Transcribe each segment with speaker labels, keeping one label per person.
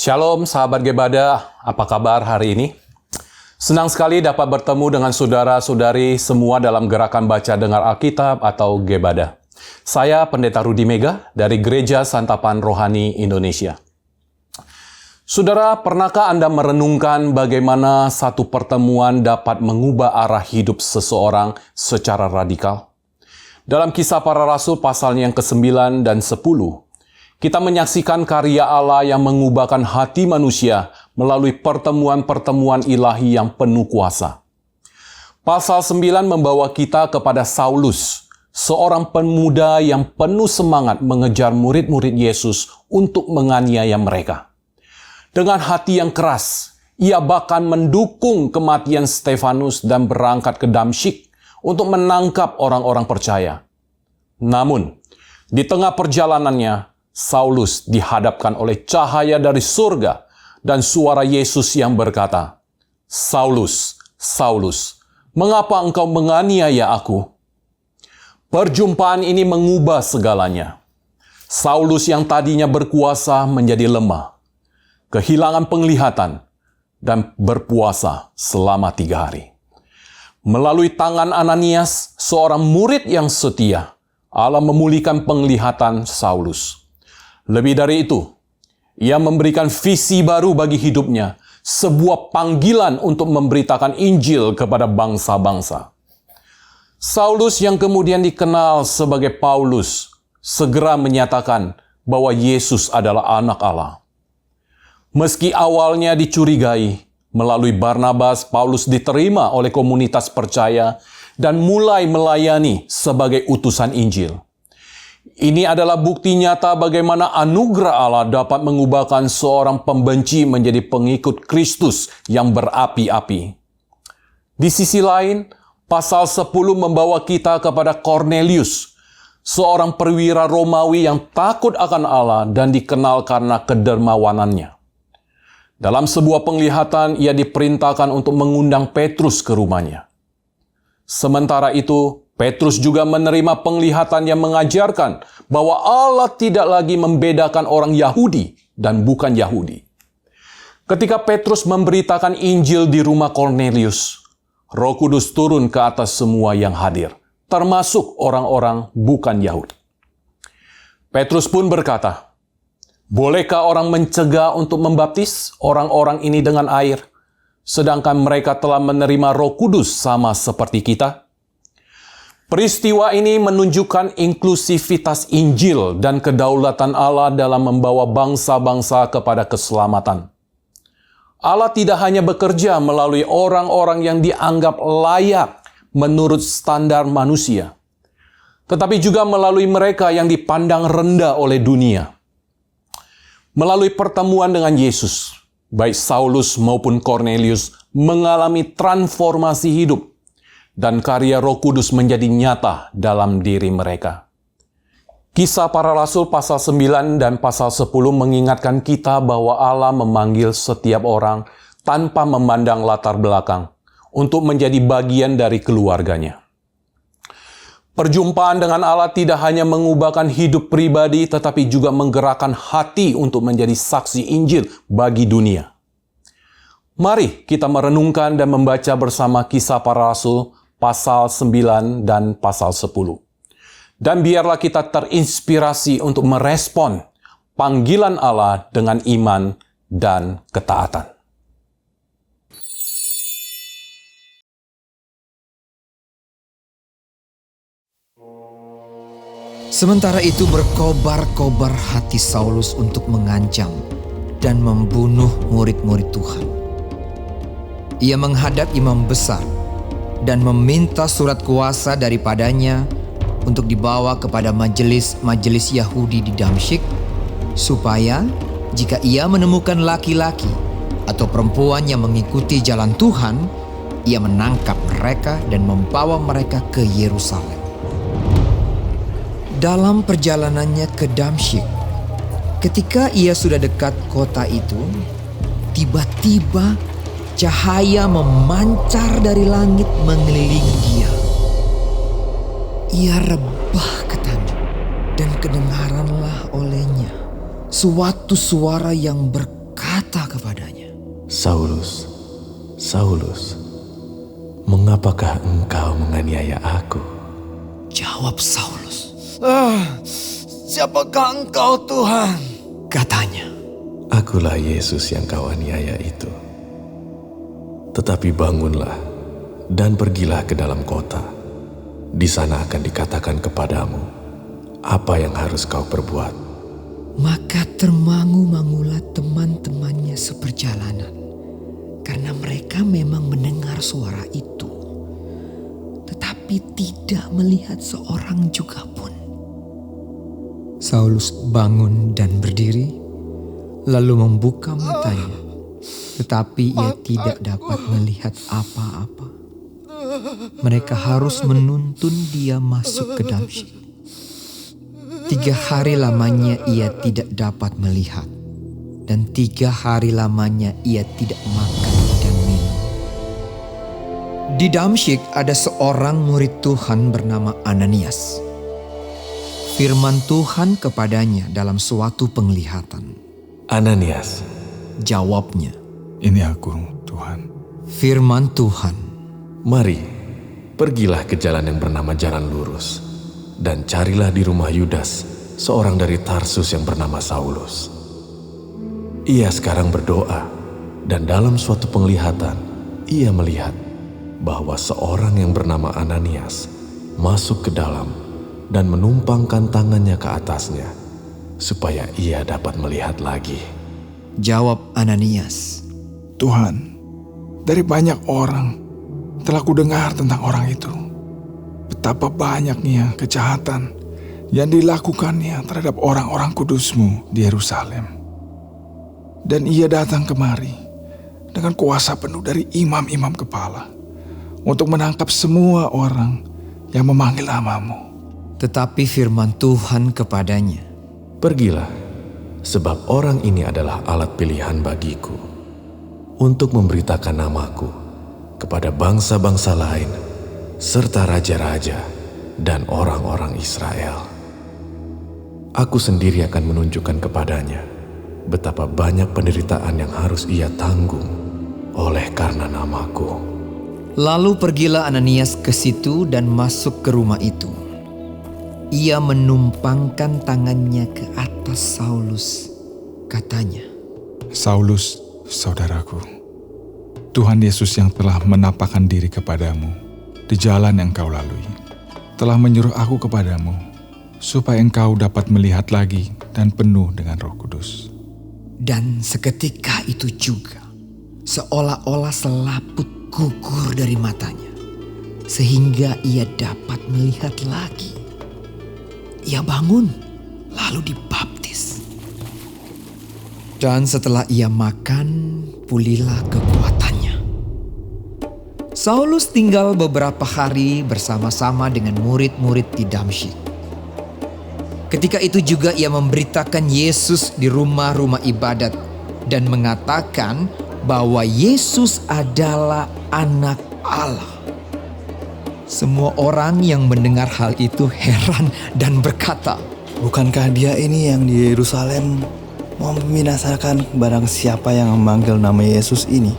Speaker 1: Shalom sahabat Gebada, apa kabar hari ini? Senang sekali dapat bertemu dengan saudara-saudari semua dalam gerakan baca dengar Alkitab atau Gebada. Saya Pendeta Rudi Mega dari Gereja Santapan Rohani Indonesia. Saudara, pernahkah Anda merenungkan bagaimana satu pertemuan dapat mengubah arah hidup seseorang secara radikal? Dalam Kisah Para Rasul pasalnya yang ke-9 dan 10, kita menyaksikan karya Allah yang mengubahkan hati manusia melalui pertemuan-pertemuan ilahi yang penuh kuasa. Pasal 9 membawa kita kepada Saulus, seorang pemuda yang penuh semangat mengejar murid-murid Yesus untuk menganiaya mereka. Dengan hati yang keras, ia bahkan mendukung kematian Stefanus dan berangkat ke Damsyik untuk menangkap orang-orang percaya. Namun, di tengah perjalanannya, Saulus dihadapkan oleh cahaya dari surga dan suara Yesus yang berkata, "Saulus, Saulus, mengapa engkau menganiaya aku?" Perjumpaan ini mengubah segalanya. Saulus yang tadinya berkuasa menjadi lemah, kehilangan penglihatan, dan berpuasa selama 3 hari. Melalui tangan Ananias, seorang murid yang setia, Allah memulihkan penglihatan Saulus. Lebih dari itu, ia memberikan visi baru bagi hidupnya, sebuah panggilan untuk memberitakan Injil kepada bangsa-bangsa. Saulus yang kemudian dikenal sebagai Paulus, segera menyatakan bahwa Yesus adalah anak Allah. Meski awalnya dicurigai, melalui Barnabas, Paulus diterima oleh komunitas percaya dan mulai melayani sebagai utusan Injil. Ini adalah bukti nyata bagaimana anugerah Allah dapat mengubahkan seorang pembenci menjadi pengikut Kristus yang berapi-api. Di sisi lain, pasal 10 membawa kita kepada Kornelius, seorang perwira Romawi yang takut akan Allah dan dikenal karena kedermawanannya. Dalam sebuah penglihatan, ia diperintahkan untuk mengundang Petrus ke rumahnya. Sementara itu, Petrus juga menerima penglihatan yang mengajarkan bahwa Allah tidak lagi membedakan orang Yahudi dan bukan Yahudi. Ketika Petrus memberitakan Injil di rumah Kornelius, Roh Kudus turun ke atas semua yang hadir, termasuk orang-orang bukan Yahudi. Petrus pun berkata, "Bolehkah orang mencegah untuk membaptis orang-orang ini dengan air, sedangkan mereka telah menerima Roh Kudus sama seperti kita?" Peristiwa ini menunjukkan inklusivitas Injil dan kedaulatan Allah dalam membawa bangsa-bangsa kepada keselamatan. Allah tidak hanya bekerja melalui orang-orang yang dianggap layak menurut standar manusia, tetapi juga melalui mereka yang dipandang rendah oleh dunia. Melalui pertemuan dengan Yesus, baik Saulus maupun Kornelius mengalami transformasi hidup, dan karya Roh Kudus menjadi nyata dalam diri mereka. Kisah Para Rasul pasal 9 dan pasal 10 mengingatkan kita bahwa Allah memanggil setiap orang tanpa memandang latar belakang untuk menjadi bagian dari keluarganya. Perjumpaan dengan Allah tidak hanya mengubahkan hidup pribadi, tetapi juga menggerakkan hati untuk menjadi saksi Injil bagi dunia. Mari kita merenungkan dan membaca bersama Kisah Para Rasul pasal 9 dan pasal 10. Dan biarlah kita terinspirasi untuk merespon panggilan Allah dengan iman dan ketaatan.
Speaker 2: Sementara itu berkobar-kobar hati Saulus untuk mengancam dan membunuh murid-murid Tuhan. Ia menghadap imam besar dan meminta surat kuasa daripadanya untuk dibawa kepada majelis-majelis Yahudi di Damsyik, supaya jika ia menemukan laki-laki atau perempuan yang mengikuti jalan Tuhan, ia menangkap mereka dan membawa mereka ke Yerusalem. Dalam perjalanannya ke Damsyik, ketika ia sudah dekat kota itu, tiba-tiba cahaya memancar dari langit mengelilingi dia. Ia rebah ke tanah dan kedengaranlah olehnya suatu suara yang berkata, berkata kepadanya,
Speaker 3: Saulus, Saulus, mengapakah engkau menganiaya aku?
Speaker 2: Jawab Saulus,
Speaker 4: Siapakah engkau, Tuhan?
Speaker 2: katanya.
Speaker 3: Akulah Yesus yang kau aniaya itu. Tetapi bangunlah dan pergilah ke dalam kota. Di sana akan dikatakan kepadamu apa yang harus kau perbuat.
Speaker 2: Maka termangu-mangulah teman-temannya seperjalanan, karena mereka memang mendengar suara itu, tetapi tidak melihat seorang juga pun. Saulus bangun dan berdiri, lalu membuka matanya, tetapi ia tidak dapat melihat apa-apa. Mereka harus menuntun dia masuk ke Damsyik. 3 hari lamanya ia tidak dapat melihat, dan 3 hari lamanya ia tidak makan dan minum. Di Damsyik ada seorang murid Tuhan bernama Ananias. Firman Tuhan kepadanya dalam suatu penglihatan.
Speaker 3: Ananias,
Speaker 2: Jawabnya,
Speaker 4: Ini aku, Tuhan.
Speaker 2: firman Tuhan,
Speaker 3: mari, pergilah ke jalan yang bernama Jalan Lurus, dan carilah di rumah Yudas, seorang dari Tarsus yang bernama Saulus. Ia sekarang berdoa, dan dalam suatu penglihatan, ia melihat bahwa seorang yang bernama Ananias masuk ke dalam dan menumpangkan tangannya ke atasnya, supaya ia dapat melihat lagi.
Speaker 2: jawab Ananias,
Speaker 4: Tuhan, dari banyak orang telah kudengar tentang orang itu. Betapa banyaknya kejahatan yang dilakukannya terhadap orang-orang kudus-Mu di Yerusalem. Dan ia datang kemari dengan kuasa penuh dari imam-imam kepala untuk menangkap semua orang yang memanggil nama-Mu.
Speaker 2: Tetapi firman Tuhan kepadanya,
Speaker 3: Pergilah, sebab orang ini adalah alat pilihan bagiku untuk memberitakan namaku kepada bangsa-bangsa lain serta raja-raja dan orang-orang Israel. Aku sendiri akan menunjukkan kepadanya betapa banyak penderitaan yang harus ia tanggung oleh karena namaku.
Speaker 2: Lalu pergilah Ananias ke situ dan masuk ke rumah itu. Ia menumpangkan tangannya ke atas Saulus. Katanya,
Speaker 4: Saulus, saudaraku, Tuhan Yesus yang telah menampakkan diri kepadamu di jalan yang kau lalui, telah menyuruh aku kepadamu, supaya engkau dapat melihat lagi dan penuh dengan Roh Kudus.
Speaker 2: dan seketika itu juga, seolah-olah selaput gugur dari matanya, sehingga ia dapat melihat lagi. Ia bangun, lalu dibaptis. Dan setelah ia makan, pulihlah kekuatannya. Saulus tinggal beberapa hari bersama-sama dengan murid-murid di Damsyik. Ketika itu juga ia memberitakan Yesus di rumah-rumah ibadat dan mengatakan bahwa Yesus adalah Anak Allah. Semua orang yang mendengar hal itu heran dan berkata,
Speaker 5: Bukankah dia ini yang di Yerusalem mau membinasakan barang siapa yang memanggil nama Yesus ini?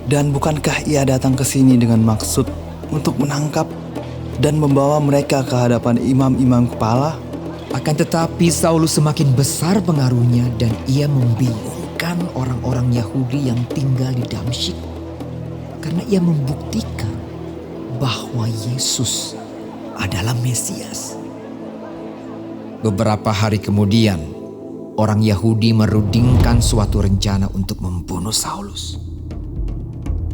Speaker 5: Dan bukankah ia datang ke sini dengan maksud untuk menangkap dan membawa mereka ke hadapan imam-imam kepala?
Speaker 2: Akan tetapi Saulus semakin besar pengaruhnya dan ia membingungkan orang-orang Yahudi yang tinggal di Damsyik, karena ia membuktikan bahwa Yesus adalah Mesias. Beberapa hari kemudian, orang Yahudi merundingkan suatu rencana untuk membunuh Saulus.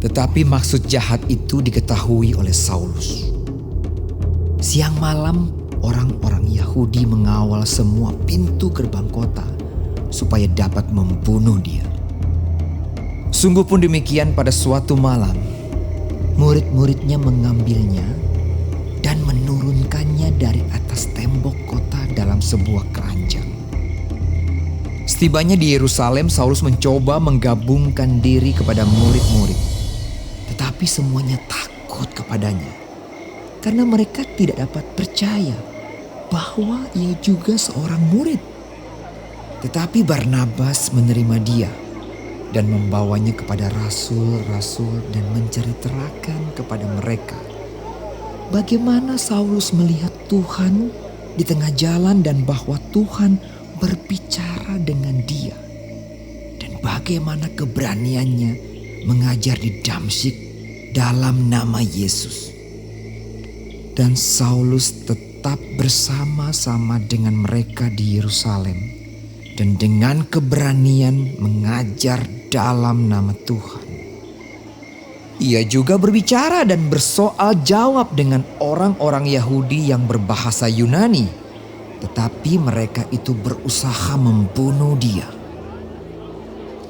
Speaker 2: Tetapi maksud jahat itu diketahui oleh Saulus. Siang malam, orang-orang Yahudi mengawal semua pintu gerbang kota supaya dapat membunuh dia. Sungguh pun demikian, pada suatu malam, murid-muridnya mengambilnya dan menurunkannya dari atas tembok kota dalam sebuah keranjang. Setibanya di Yerusalem, Saulus mencoba menggabungkan diri kepada murid-murid. Tetapi semuanya takut kepadanya, karena mereka tidak dapat percaya bahwa ia juga seorang murid. Tetapi Barnabas menerima dia dan membawanya kepada rasul-rasul dan menceritakan kepada mereka bagaimana Saulus melihat Tuhan di tengah jalan dan bahwa Tuhan berbicara dengan dia, dan bagaimana keberaniannya mengajar di Damsyik dalam nama Yesus. Dan Saulus tetap bersama-sama dengan mereka di Yerusalem dan dengan keberanian mengajar dalam nama Tuhan. Ia juga berbicara dan bersoal jawab dengan orang-orang Yahudi yang berbahasa Yunani, tetapi mereka itu berusaha membunuh dia.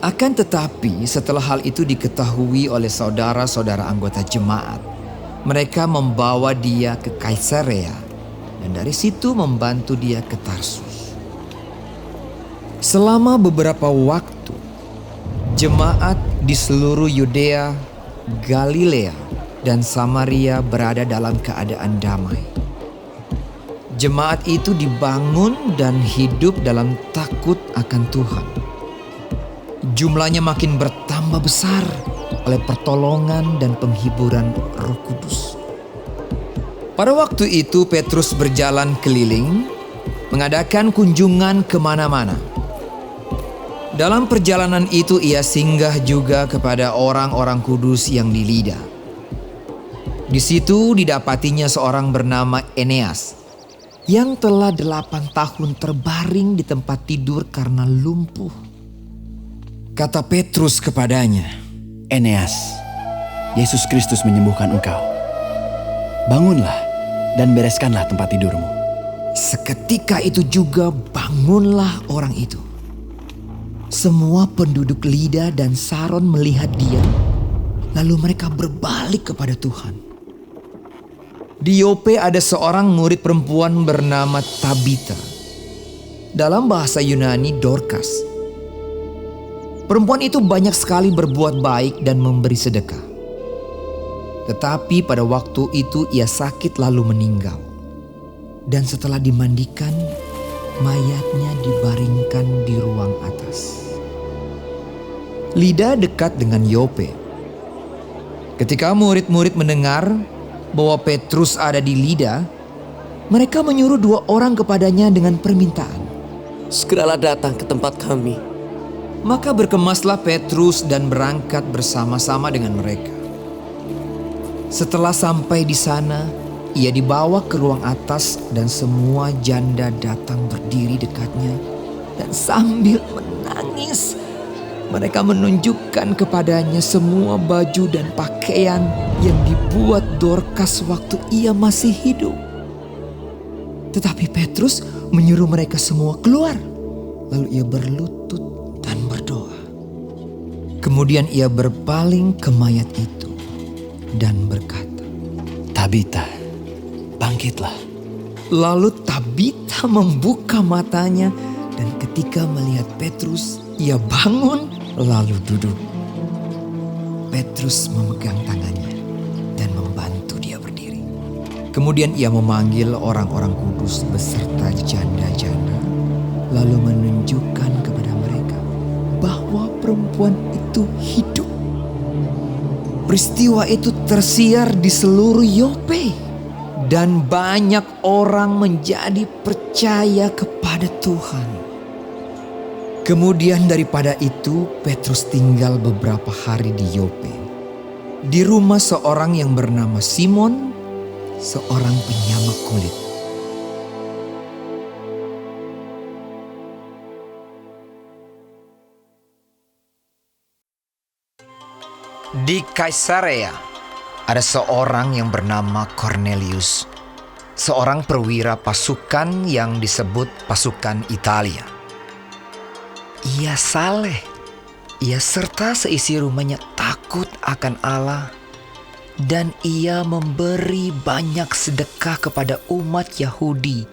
Speaker 2: Akan tetapi setelah hal itu diketahui oleh saudara-saudara anggota jemaat, mereka membawa dia ke Kaisarea dan dari situ membantu dia ke Tarsus. Selama beberapa waktu, jemaat di seluruh Yudea, Galilea, dan Samaria berada dalam keadaan damai. Jemaat itu dibangun dan hidup dalam takut akan Tuhan. Jumlahnya makin bertambah besar oleh pertolongan dan penghiburan Roh Kudus. Pada waktu itu Petrus berjalan keliling, mengadakan kunjungan kemana-mana. Dalam perjalanan itu ia singgah juga kepada orang-orang kudus yang di Lida. Di situ didapatinya seorang bernama Eneas yang telah 8 tahun terbaring di tempat tidur karena lumpuh. Kata Petrus kepadanya,
Speaker 5: Eneas, Yesus Kristus menyembuhkan engkau. Bangunlah dan bereskanlah tempat tidurmu.
Speaker 2: Seketika itu juga bangunlah orang itu. Semua penduduk Lida dan Saron melihat dia, lalu mereka berbalik kepada Tuhan. Di Yope ada seorang murid perempuan bernama Tabita. Dalam bahasa Yunani Dorcas. Perempuan itu banyak sekali berbuat baik dan memberi sedekah. Tetapi pada waktu itu ia sakit lalu meninggal. Dan setelah dimandikan, mayatnya dibaringkan di ruang atas. Lida dekat dengan Yope. Ketika murid-murid mendengar bahwa Petrus ada di Lida, mereka menyuruh 2 orang kepadanya dengan permintaan.
Speaker 6: Segeralah datang ke tempat kami.
Speaker 2: Maka berkemaslah Petrus dan berangkat bersama-sama dengan mereka. Setelah sampai di sana, ia dibawa ke ruang atas dan semua janda datang berdiri dekatnya dan sambil menangis. Mereka menunjukkan kepadanya semua baju dan pakaian yang dibuat Dorcas waktu ia masih hidup. Tetapi Petrus menyuruh mereka semua keluar. Lalu ia berlutut dan berdoa. Kemudian ia berpaling ke mayat itu dan berkata,
Speaker 5: Tabita, bangkitlah.
Speaker 2: Lalu Tabita membuka matanya dan ketika melihat Petrus, ia bangun lalu duduk. Petrus memegang tangannya dan membantu dia berdiri. Kemudian ia memanggil orang-orang kudus beserta janda-janda, lalu menunjukkan kepada mereka bahwa perempuan itu hidup. Peristiwa itu tersiar di seluruh Yope dan banyak orang menjadi percaya kepada Tuhan. Kemudian daripada itu Petrus tinggal beberapa hari di Yope, di rumah seorang yang bernama Simon, seorang penyamak kulit. Di Kaisarea ada seorang yang bernama Cornelius, seorang perwira pasukan yang disebut pasukan Italia. Ia saleh, ia serta seisi rumahnya takut akan Allah, dan ia memberi banyak sedekah kepada umat Yahudi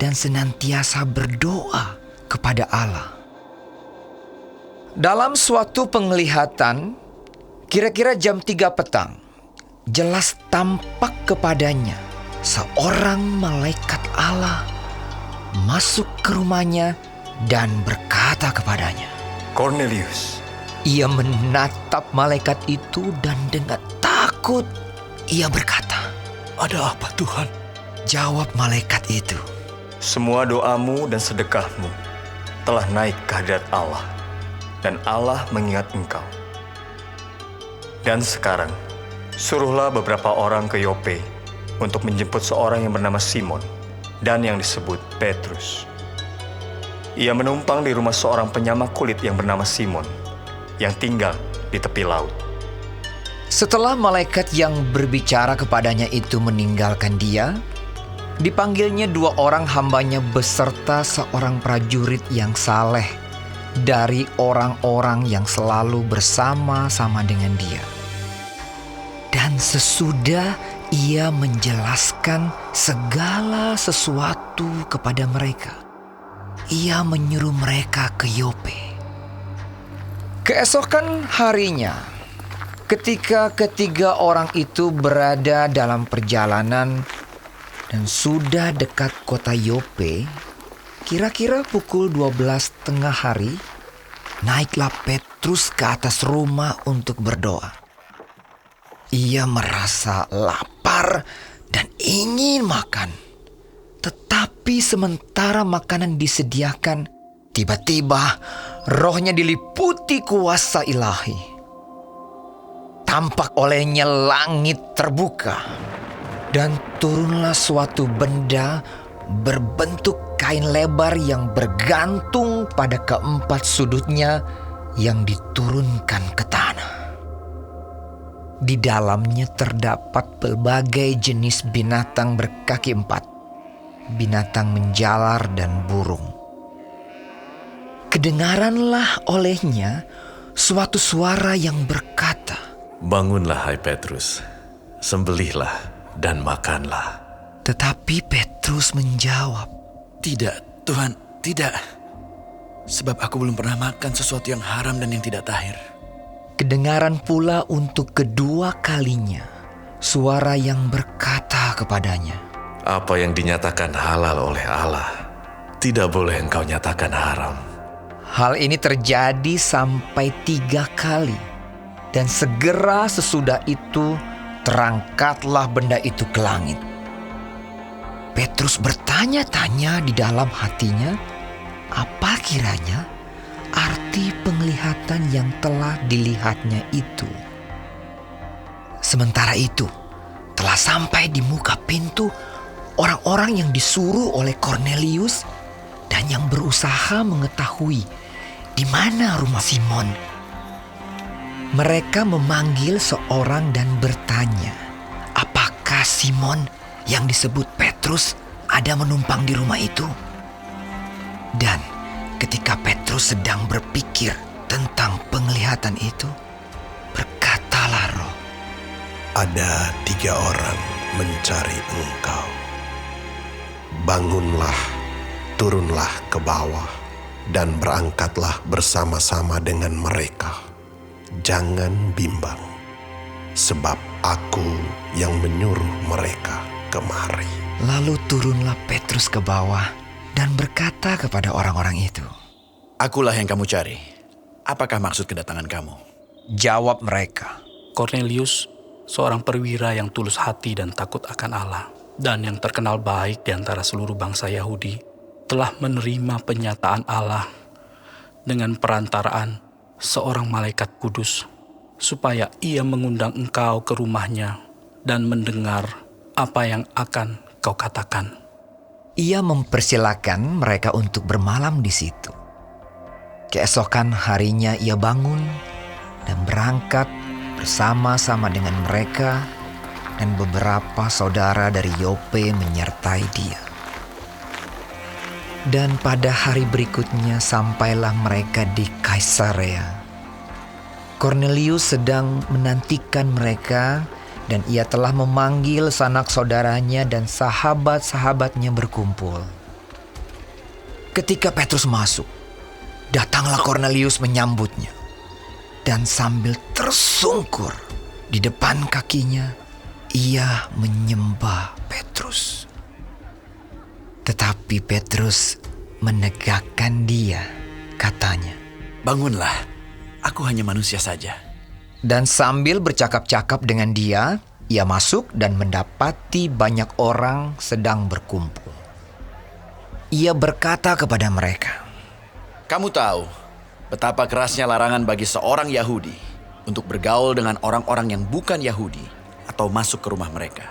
Speaker 2: dan senantiasa berdoa kepada Allah. Dalam suatu penglihatan, kira-kira jam 3 petang, jelas tampak kepadanya seorang malaikat Allah masuk ke rumahnya dan berkata kepadanya,
Speaker 7: Cornelius.
Speaker 2: Ia menatap malaikat itu dan dengan takut ia berkata,
Speaker 5: Ada apa Tuhan?
Speaker 2: Jawab malaikat itu,
Speaker 7: Semua doamu dan sedekahmu telah naik ke hadirat Allah, dan Allah mengingat engkau. Dan sekarang, suruhlah beberapa orang ke Yope untuk menjemput seorang yang bernama Simon dan yang disebut Petrus. Ia menumpang di rumah seorang penyamak kulit yang bernama Simon, yang tinggal di tepi laut.
Speaker 2: Setelah malaikat yang berbicara kepadanya itu meninggalkan dia, dipanggilnya 2 orang hambanya beserta seorang prajurit yang saleh dari orang-orang yang selalu bersama-sama dengan dia. Dan sesudah ia menjelaskan segala sesuatu kepada mereka, ia menyuruh mereka ke Yope. Keesokan harinya, ketika ketiga orang itu berada dalam perjalanan dan sudah dekat kota Yope, kira-kira pukul 12:30 hari, naiklah Petrus ke atas rumah untuk berdoa. Ia merasa lapar dan ingin makan. Tetapi sementara makanan disediakan, tiba-tiba rohnya diliputi kuasa ilahi. Tampak olehnya langit terbuka, dan turunlah suatu benda berbentuk kain lebar yang bergantung pada keempat sudutnya yang diturunkan ke tanah. Di dalamnya terdapat berbagai jenis binatang berkaki 4, binatang menjalar dan burung. Kedengaranlah olehnya suatu suara yang berkata,
Speaker 3: Bangunlah hai Petrus, sembelihlah dan makanlah.
Speaker 2: Tetapi Petrus menjawab,
Speaker 5: Tidak, Tuhan, tidak. Sebab aku belum pernah makan sesuatu yang haram dan yang tidak tahir.
Speaker 2: kedengaran pula untuk kedua kalinya suara yang berkata kepadanya,
Speaker 3: Apa yang dinyatakan halal oleh Allah, tidak boleh engkau nyatakan haram.
Speaker 2: Hal ini terjadi sampai 3 kali, dan segera sesudah itu terangkatlah benda itu ke langit. Petrus bertanya-tanya di dalam hatinya, apa kiranya arti penglihatan yang telah dilihatnya itu. Sementara itu, telah sampai di muka pintu orang-orang yang disuruh oleh Kornelius dan yang berusaha mengetahui di mana rumah Simon. Mereka memanggil seorang dan bertanya, apakah Simon yang disebut Petrus ada menumpang di rumah itu? Dan ketika Petrus sedang berpikir tentang penglihatan itu, berkatalah Roh,
Speaker 8: Ada 3 orang mencari engkau. Bangunlah, turunlah ke bawah, dan berangkatlah bersama-sama dengan mereka. Jangan bimbang, sebab aku yang menyuruh mereka kemari.
Speaker 2: Lalu turunlah Petrus ke bawah dan berkata kepada orang-orang itu,
Speaker 5: Akulah yang kamu cari. Apakah maksud kedatangan kamu?
Speaker 2: Jawab mereka,
Speaker 9: Kornelius, seorang perwira yang tulus hati dan takut akan Allah, dan yang terkenal baik di antara seluruh bangsa Yahudi, telah menerima penyataan Allah dengan perantaraan seorang malaikat kudus, supaya ia mengundang engkau ke rumahnya dan mendengar apa yang akan kau katakan.
Speaker 2: Ia mempersilakan mereka untuk bermalam di situ. Keesokan harinya ia bangun dan berangkat bersama-sama dengan mereka, dan beberapa saudara dari Yope menyertai dia. Dan pada hari berikutnya sampailah mereka di Kaisarea. Kornelius sedang menantikan mereka, dan ia telah memanggil sanak saudaranya dan sahabat-sahabatnya berkumpul. Ketika Petrus masuk, datanglah Kornelius menyambutnya, dan sambil tersungkur di depan kakinya, ia menyembah Petrus. Tetapi Petrus menegakkan dia, katanya,
Speaker 5: Bangunlah, Aku hanya manusia saja.
Speaker 2: Dan sambil bercakap-cakap dengan dia, ia masuk dan mendapati banyak orang sedang berkumpul. Ia berkata kepada mereka,
Speaker 5: Kamu tahu betapa kerasnya larangan bagi seorang Yahudi untuk bergaul dengan orang-orang yang bukan Yahudi atau masuk ke rumah mereka.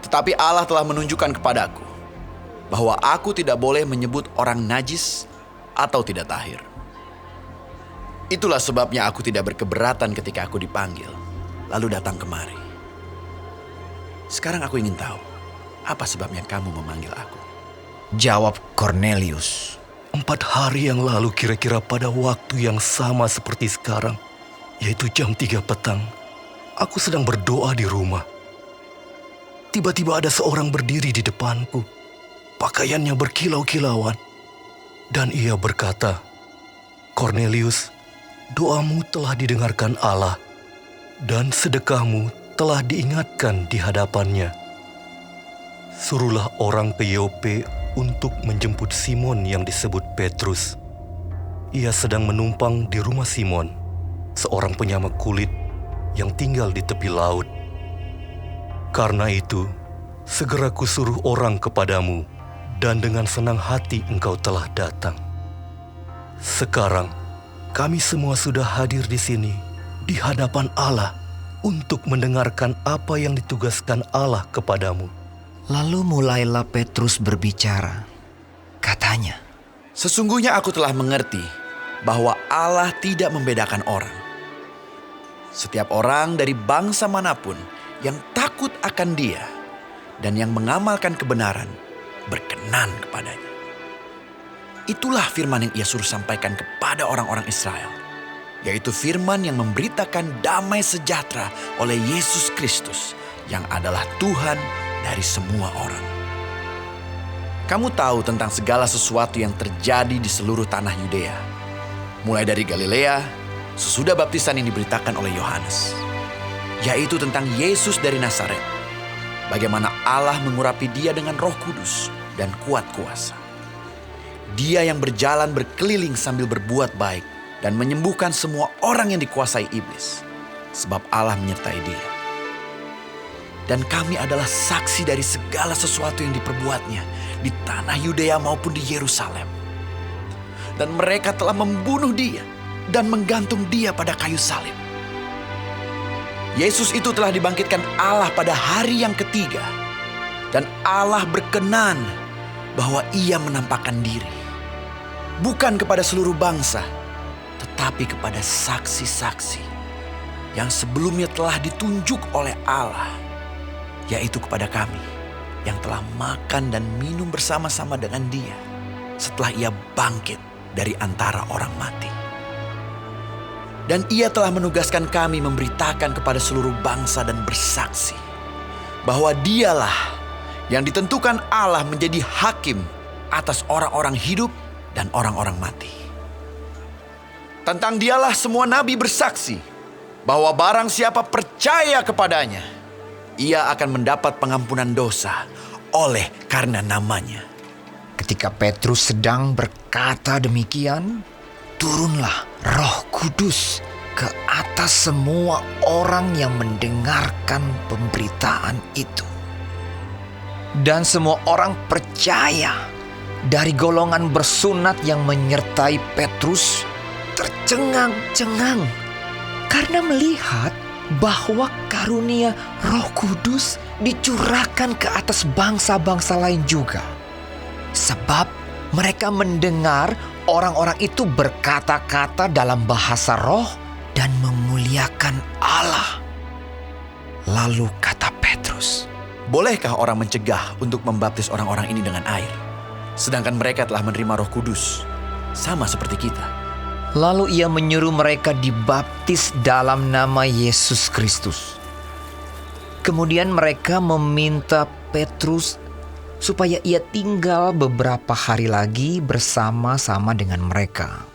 Speaker 5: Tetapi Allah telah menunjukkan kepadaku bahwa aku tidak boleh menyebut orang najis atau tidak tahir. Itulah sebabnya aku tidak berkeberatan ketika aku dipanggil, lalu datang kemari. Sekarang aku ingin tahu, apa sebabnya kamu memanggil aku?
Speaker 2: jawab Cornelius.
Speaker 9: 4 hari yang lalu kira-kira pada waktu yang sama seperti sekarang, yaitu jam 3 petang, aku sedang berdoa di rumah. Tiba-tiba ada seorang berdiri di depanku, pakaiannya berkilau-kilauan, dan ia berkata, Cornelius, doamu telah didengarkan Allah, dan sedekahmu telah diingatkan di hadapannya. Suruhlah orang ke Yope untuk menjemput Simon yang disebut Petrus. Ia sedang menumpang di rumah Simon, seorang penyamak kulit yang tinggal di tepi laut. Karena itu, segera kusuruh orang kepadamu, dan dengan senang hati engkau telah datang. Sekarang, kami semua sudah hadir di sini, di hadapan Allah, untuk mendengarkan apa yang ditugaskan Allah kepadamu.
Speaker 2: Lalu mulailah Petrus berbicara. Katanya,
Speaker 5: Sesungguhnya aku telah mengerti bahwa Allah tidak membedakan orang. Setiap orang dari bangsa manapun yang takut akan Dia dan yang mengamalkan kebenaran berkenan kepadanya. Itulah firman yang ia suruh sampaikan kepada orang-orang Israel, yaitu firman yang memberitakan damai sejahtera oleh Yesus Kristus yang adalah Tuhan dari semua orang. Kamu tahu tentang segala sesuatu yang terjadi di seluruh tanah Yudea, mulai dari Galilea sesudah baptisan yang diberitakan oleh Yohanes, yaitu tentang Yesus dari Nazaret, bagaimana Allah mengurapi Dia dengan Roh Kudus dan kuat kuasa. Dia yang berjalan berkeliling sambil berbuat baik dan menyembuhkan semua orang yang dikuasai iblis, sebab Allah menyertai Dia. Dan kami adalah saksi dari segala sesuatu yang diperbuatnya di tanah Yudea maupun di Yerusalem. Dan mereka telah membunuh Dia dan menggantung Dia pada kayu salib. Yesus itu telah dibangkitkan Allah pada hari yang ketiga. Dan Allah berkenan bahwa Ia menampakkan diri, bukan kepada seluruh bangsa, tetapi kepada saksi-saksi yang sebelumnya telah ditunjuk oleh Allah, yaitu kepada kami yang telah makan dan minum bersama-sama dengan Dia setelah Ia bangkit dari antara orang mati. Dan Ia telah menugaskan kami memberitakan kepada seluruh bangsa dan bersaksi bahwa Dialah yang ditentukan Allah menjadi hakim atas orang-orang hidup dan orang-orang mati. Tentang Dialah semua nabi bersaksi bahwa barang siapa percaya kepadanya, ia akan mendapat pengampunan dosa oleh karena namanya.
Speaker 2: ketika Petrus sedang berkata demikian, turunlah Roh Kudus ke atas semua orang yang mendengarkan pemberitaan itu. Dan semua orang percaya. Dari golongan bersunat yang menyertai Petrus tercengang-cengang karena melihat bahwa karunia Roh Kudus dicurahkan ke atas bangsa-bangsa lain juga. Sebab mereka mendengar orang-orang itu berkata-kata dalam bahasa roh dan memuliakan Allah. Lalu kata Petrus,
Speaker 5: Bolehkah orang mencegah untuk membaptis orang-orang ini dengan air, sedangkan mereka telah menerima Roh Kudus, sama seperti kita?
Speaker 2: lalu ia menyuruh mereka dibaptis dalam nama Yesus Kristus. Kemudian mereka meminta Petrus supaya ia tinggal beberapa hari lagi bersama-sama dengan mereka.